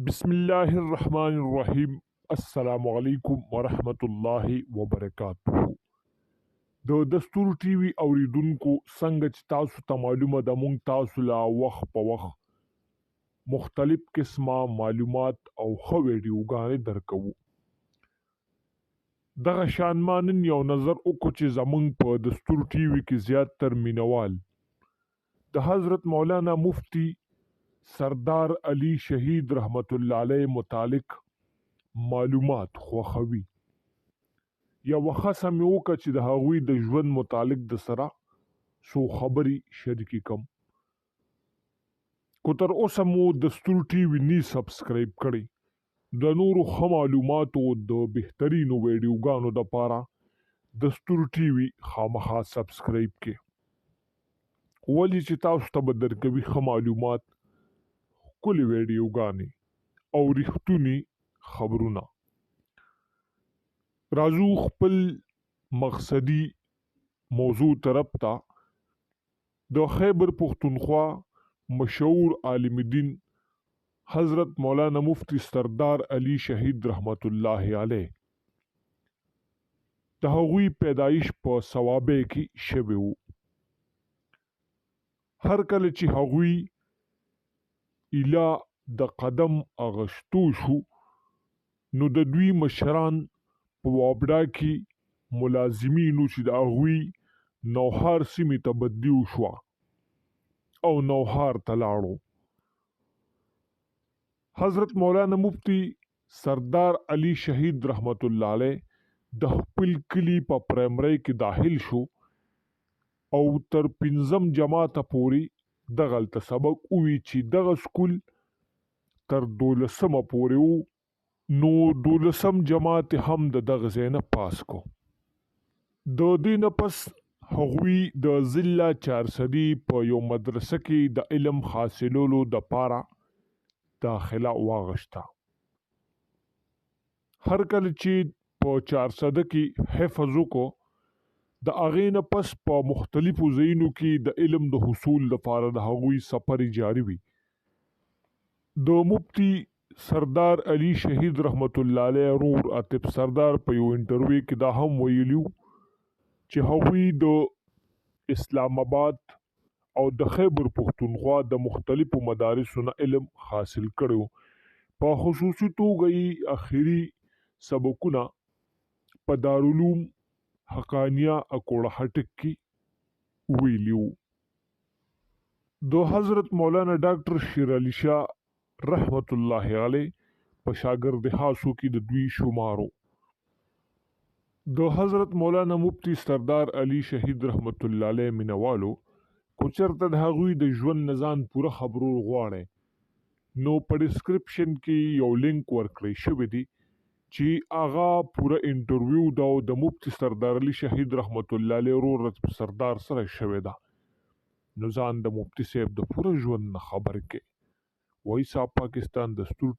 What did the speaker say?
بسم الله الرحمن الرحیم. السلام علیکم ورحمت الله وبرکاتہ. د دستور ټي وي اوریدونکو څنګه چې تاسو ته معلومه ده، مونږ تاسو لا وخت په وخت مختلف قسمه معلومات او ښه ویډیوګانې درکوو. دغه شان ما نن یو نظر وکړو چې زمونږ په دستور ټي وي کې زیاتر مینوال د حضرت مولانا مفتی سردار علی شهید رحمت الله علیه متعلق معلومات خوښوي. یا وخصه مې وکړه چې د هغوی د ژوند متعلق د سره څو خبرې شریکې کم. کو تر اوسه مو دستور ټي وي نی سبسکرایب کړی، د نورو ښه معلوماتو د بهترینو ویډیوګانو دپاره دستور ټي وي خامخا سبسکرایب کړئ، ولې چې تاسو ته به درکوي ښه معلومات، ښکلې ویډیوګانې او ریښتوني خبرونه. راځو خپل مقصدی موضوع طرف ته. د خیبر پختونخوا مشهور عالم دین حضرت مولانا مفتی سردار علی شهید رحمت الله علیه د هغوی پیدایش په ثوابه کې شوی وو. هر کله چې هغوی اله د قدم اغشتو شو، نو د دوی مشران په وابډا کې ملازمینو چې د هغوی نوهار سیمې ته بدلي وشوه او نوهار ته لاړو. حضرت مولانا مفتی سردار علی شهید رحمت الله علیه د خپل کلی په پرایمری کې داخل شو او تر 5م جماعت پورې دغلته سبق ووی چې دغه سکول تر 12مه پورې وو، نو 12م جماعت هم د دغه ځای نه پاس کو. د دې نه پس هغوی د ضلع چارسدي په یو مدرسه کې د علم حاصلولو دپاره داخله واغشته. هر کله چې په چارسده کې حفظ وکړو، د هغې نه پس په مختلفو ځایونو کې د علم د حصول لپاره د هغوی سفر جاری وي. د مفتی سردار علی شهید رحمت الله علیه رور عاطف سردار په یو انټرویو کې دا هم ویلیو چې هغوی د اسلام آباد او د خیبر پختونخوا د مختلفو مدارسو نه علم حاصل کړو. په خصوصي توګه یې اخري سبقونه په دارالعلوم حقانیه اکوړه هټک کې ویلیو. د حضرت مولانا ډاکټر شیر علي شاه رحمت الله علیه په شاګرد خاصو کې د دوی شمارو. د حضرت مولانا مفتی سردار علی شهید رحمت الله علیه مینوالو کو چرته د هغوی د ژوند نظام پوره خبرو غواړي، نو په ډسکرپشن کې یو لینک ورکړی شوی دی چې هغه پوره انټرویو دا د مفتی سردار علی شهید رحمت الله علیه رور سردار سره شوی ده. نو ځان د مفتی صاحب د پوره ژوند نه خبر کې وایسا پاکستان دستور